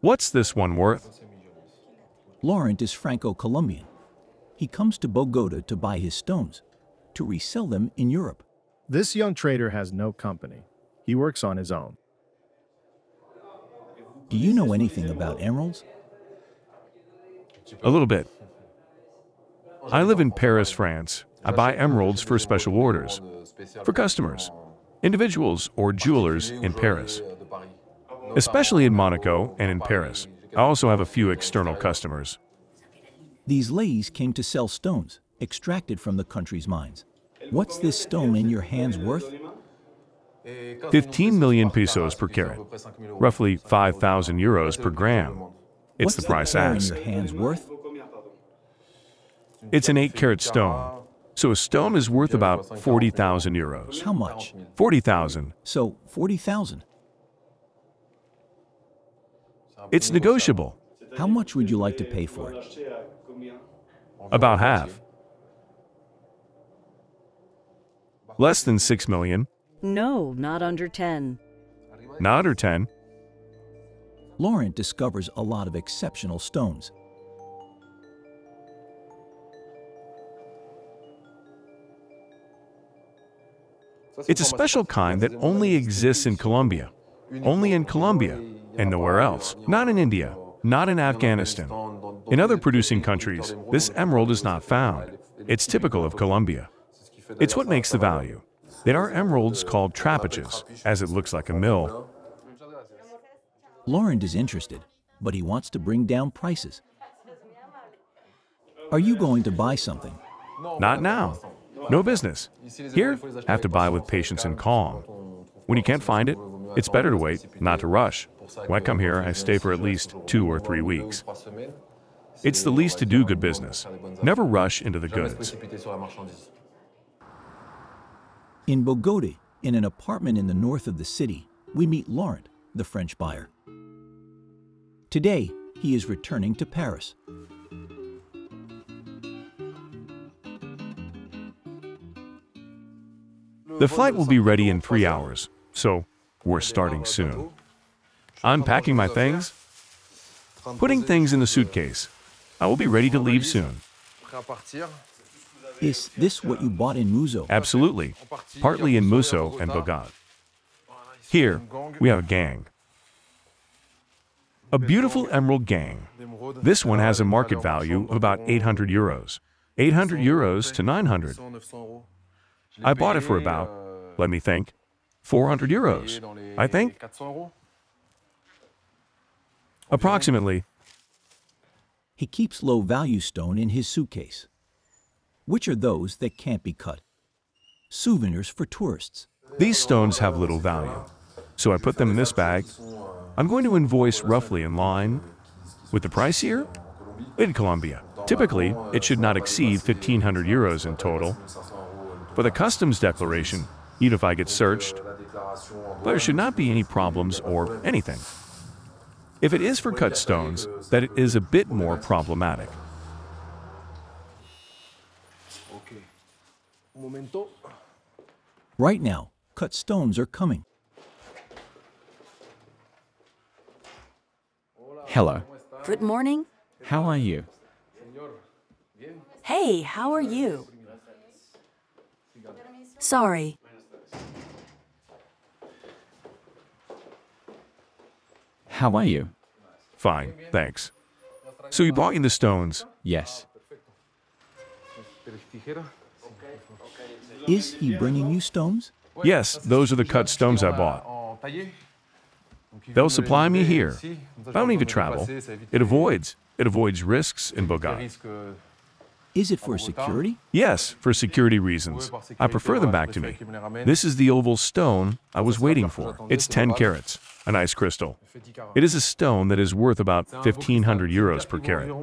What's this one worth? Laurent is Franco-Colombian. He comes to Bogota to buy his stones, to resell them in Europe. This young trader has no company. He works on his own. Do you know anything about emeralds? A little bit. I live in Paris, France. I buy emeralds for special orders, for customers, individuals or jewelers in Paris, especially in Monaco and in Paris. I also have a few external customers. These ladies came to sell stones, extracted from the country's mines. What's this stone in your hands worth? 15 million pesos per carat, roughly 5,000 euros per gram. It's the price asked. What's the in your hands worth? It's an 8-carat stone, so a stone is worth about 40,000 euros. How much? 40,000. So 40,000. It's negotiable. How much would you like to pay for it? About half. Less than 6 million. No, not under 10. Not under 10. Laurent discovers a lot of exceptional stones. It's a special kind that only exists in Colombia. Only in Colombia and nowhere else. Not in India, not in Afghanistan. In other producing countries, this emerald is not found. It's typical of Colombia. It's what makes the value. There are emeralds called trappages, as it looks like a mill. Laurent is interested, but he wants to bring down prices. Are you going to buy something? Not now. No business. Here, have to buy with patience and calm. When you can't find it, it's better to wait, not to rush. When I come here, I stay for at least 2 or 3 weeks. It's the least to do good business. Never rush into the goods. In Bogota, in an apartment in the north of the city, we meet Laurent, the French buyer. Today, he is returning to Paris. The flight will be ready in 3 hours, so we're starting soon. Unpacking my things, putting things in the suitcase. I will be ready to leave soon. Is this what you bought in Muso? Absolutely, partly in Muso and Bogota. Here, we have a gang. A beautiful emerald gang. This one has a market value of about 800 euros. 800 euros to 900. I bought it for about, let me think, 400 euros, I think. Approximately. He keeps low-value stone in his suitcase. Which are those that can't be cut? Souvenirs for tourists. These stones have little value, so I put them in this bag. I'm going to invoice roughly in line with the price here in Colombia. Typically, it should not exceed 1,500 euros in total. For the customs declaration, even if I get searched, there should not be any problems or anything. If it is for cut stones, that it is a bit more problematic. Right now, cut stones are coming. Hello. Good morning. How are you? Hey, how are you? Sorry. How are you? Fine, thanks. So you bought me the stones? Yes. Is he bringing you stones? Yes, those are the cut stones I bought. They'll supply me here. I don't need to travel. It avoids risks in Bogota. Is it for security? Yes, for security reasons. I prefer them back to me. This is the oval stone I was waiting for. It's 10 carats, a nice crystal. It is a stone that is worth about 1,500 euros per carat.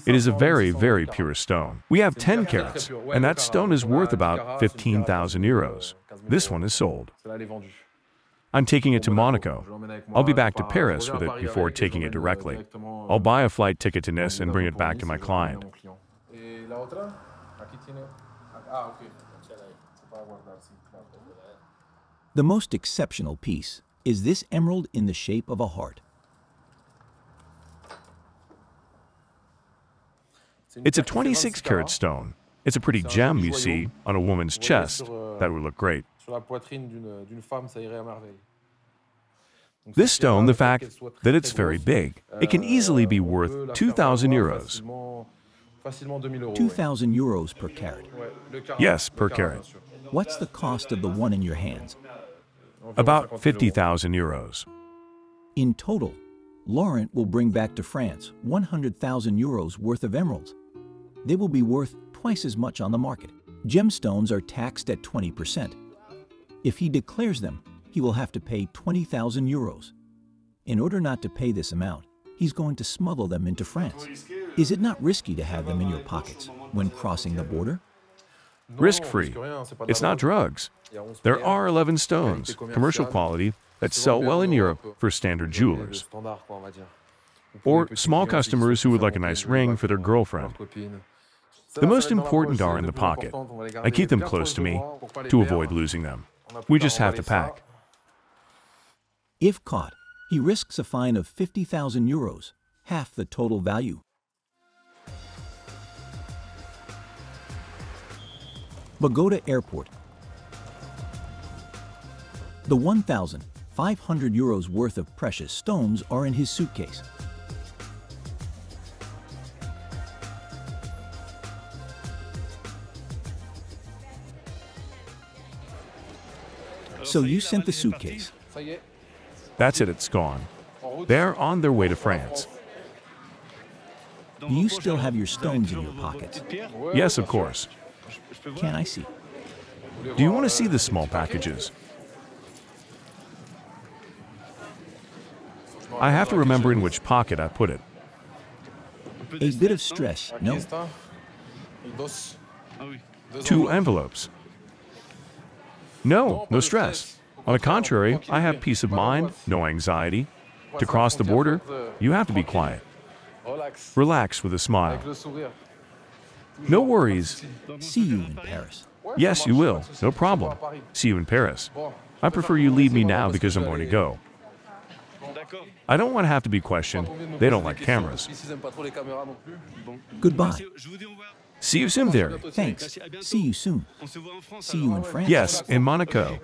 It is a very, very pure stone. We have 10 carats, and that stone is worth about 15,000 euros. This one is sold. I'm taking it to Monaco. I'll be back to Paris with it before taking it directly. I'll buy a flight ticket to Nice and bring it back to my client. The most exceptional piece is this emerald in the shape of a heart. It's a 26-carat stone. It's a pretty gem, you see, on a woman's chest. That would look great. This stone, the fact that it's very big, it can easily be worth 2,000 euros. 2,000 euros per carat. Yes, per carat. What's the cost of the one in your hands? About 50,000 euros. In total, Laurent will bring back to France 100,000 euros worth of emeralds. They will be worth twice as much on the market. Gemstones are taxed at 20%. If he declares them, he will have to pay 20,000 euros. In order not to pay this amount, he's going to smuggle them into France. Is it not risky to have them in your pockets when crossing the border? Risk-free. It's not drugs. There are 11 stones, commercial quality, that sell well in Europe for standard jewelers. Or small customers who would like a nice ring for their girlfriend. The most important are in the pocket. I keep them close to me to avoid losing them. We just have to pack. If caught, he risks a fine of 50,000 euros, half the total value. Bogota Airport. The 1,500 euros worth of precious stones are in his suitcase. So you sent the suitcase. That's it, it's gone. They're on their way to France. Do you still have your stones in your pockets? Yes, of course. Can I see? Do you want to see the small packages? I have to remember in which pocket I put it. A bit of stress, no? 2 envelopes. No, no stress. On the contrary, I have peace of mind, no anxiety. To cross the border, you have to be quiet. Relax with a smile. No worries. See you in Paris. Yes, you will. No problem. See you in Paris. I prefer you leave me now because I'm going to go. I don't want to have to be questioned. They don't like cameras. Goodbye. See you soon there. Thanks. See you soon. See you in France. Yes, in Monaco.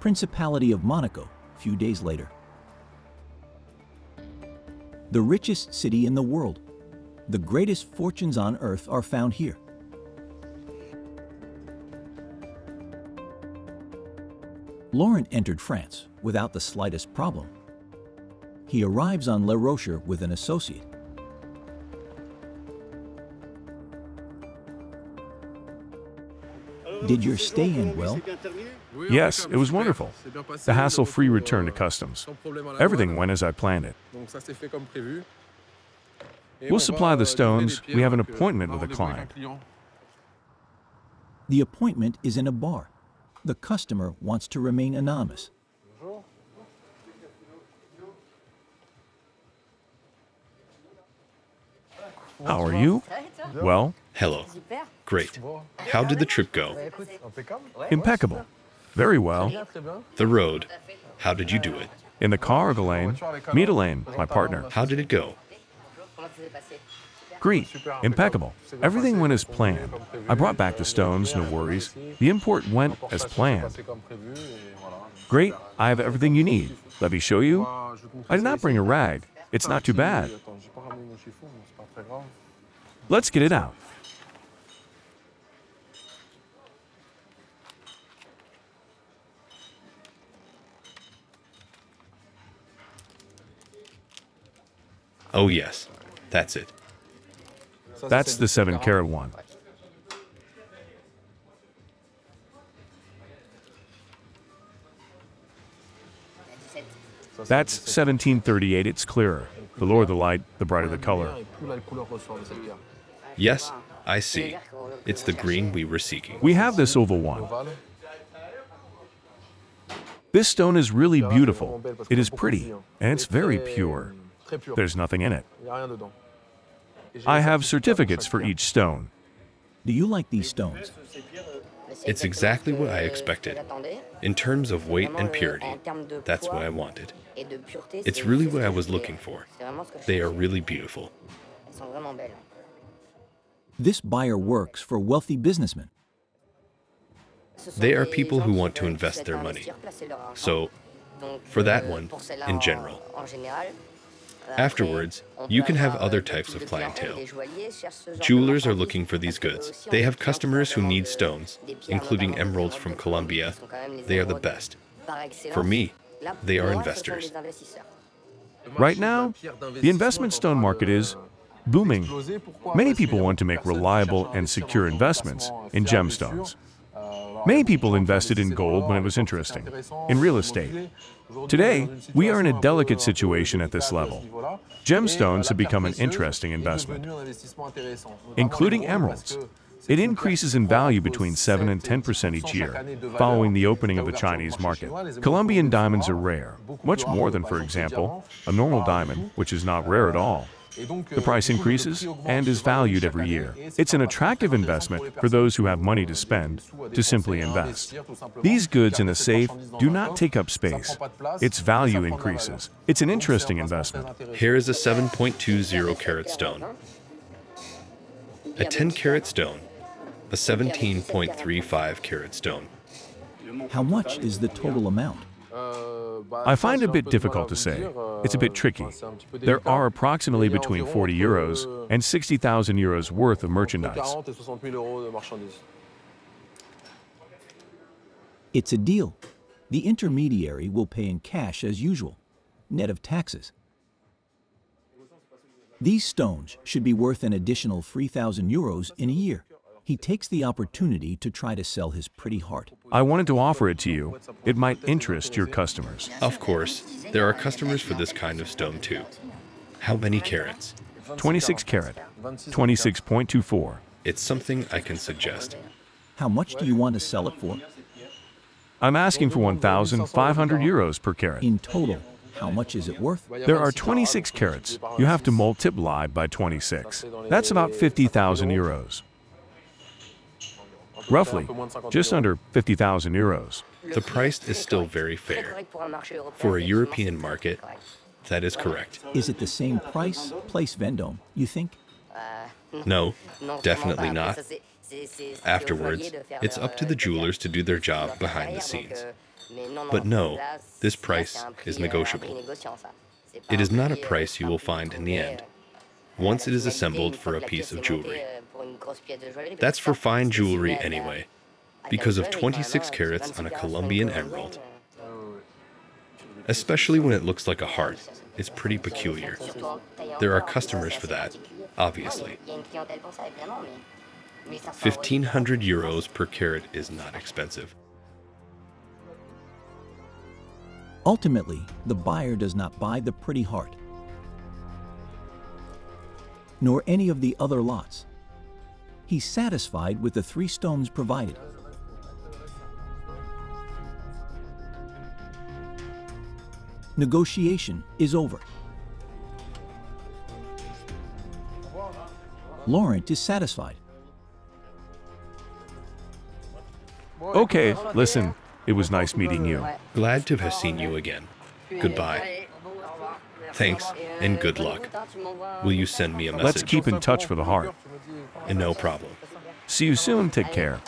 Principality of Monaco, a few days later. The richest city in the world. The greatest fortunes on earth are found here. Laurent entered France without the slightest problem. He arrives on La Rochère with an associate. Did your stay end well? Yes, it was wonderful. The hassle-free return to customs. Everything went as I planned it. We'll supply the stones. We have an appointment with a client. The appointment is in a bar. The customer wants to remain anonymous. How are you? Well, Hello. Great. How did the trip go? impeccable. Very well. The road. How did you do it? In the car or the lane? Meet Elaine, my partner. How did it go? Great. Impeccable. Everything went as planned. I brought back the stones, no worries. The import went as planned. Great. I have everything you need. Let me show you. I did not bring a rag. It's not too bad. Let's get it out. Oh yes, that's it. That's the 7-carat one. That's 1738. It's clearer. The lower the light, the brighter the color. Yes, I see. It's the green we were seeking. We have this oval one. This stone is really beautiful. It is pretty, and it's very pure. There's nothing in it. I have certificates for each stone. Do you like these stones? It's exactly what I expected. In terms of weight and purity, that's what I wanted. It's really what I was looking for. They are really beautiful. This buyer works for wealthy businessmen. They are people who want to invest their money. So, for that one, in general. Afterwards, you can have other types of clientele. Jewelers are looking for these goods. They have customers who need stones, including emeralds from Colombia. They are the best. For me, they are investors. Right now, the investment stone market is booming. Many people want to make reliable and secure investments in gemstones. Many people invested in gold when it was interesting, in real estate. Today, we are in a delicate situation at this level. Gemstones have become an interesting investment, including emeralds. It increases in value between 7 and 10% each year, following the opening of the Chinese market. Colombian diamonds are rare, much more than, for example, a normal diamond, which is not rare at all. The price increases and is valued every year. It's an attractive investment for those who have money to spend, to simply invest. These goods in a safe do not take up space. Its value increases. It's an interesting investment. Here is a 7.20 carat stone, a 10 carat stone, a 17.35 carat stone. How much is the total amount? I find it a bit difficult to say. It's a bit tricky. There are approximately between 40 euros and 60,000 euros worth of merchandise. It's a deal. The intermediary will pay in cash as usual, net of taxes. These stones should be worth an additional 3,000 euros in a year. He takes the opportunity to try to sell his pretty heart. I wanted to offer it to you. It might interest your customers. Of course, there are customers for this kind of stone too. How many carats? 26 carat, 26.24. It's something I can suggest. How much do you want to sell it for? I'm asking for 1,500 euros per carat. In total, how much is it worth? There are 26 carats. You have to multiply by 26. That's about 50,000 euros. Roughly, just under 50,000 euros. The price is still very fair. For a European market, that is correct. Is it the same price, place Vendôme, you think? No, definitely not. Afterwards, it's up to the jewelers to do their job behind the scenes. But no, this price is negotiable. It is not a price you will find in the end, once it is assembled for a piece of jewelry. That's for fine jewelry anyway, because of 26 carats on a Colombian emerald. Especially when it looks like a heart, it's pretty peculiar. There are customers for that, obviously. 1,500 euros per carat is not expensive. Ultimately, the buyer does not buy the pretty heart, nor any of the other lots. He's satisfied with the 3 stones provided. Negotiation is over. Laurent is satisfied. Okay, listen, it was nice meeting you. Glad to have seen you again. Goodbye. Thanks, and good luck. Will you send me a message? Let's keep in touch for the heart. And no problem. See you soon, take care.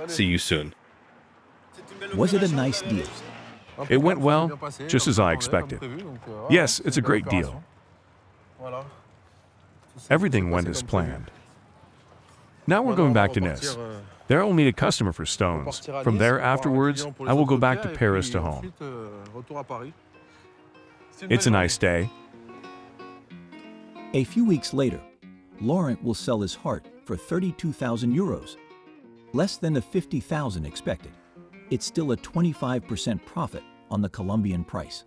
See you soon. Was it a nice deal? It went well, just as I expected. Yes, it's a great deal. Everything went as planned. Now we're going back to Nice. There I will meet a customer for stones. From there afterwards, I will go back to Paris to home. It's a nice day. A few weeks later, Laurent will sell his heart for 32,000 euros, less than the 50,000 expected. It's still a 25% profit on the Colombian price.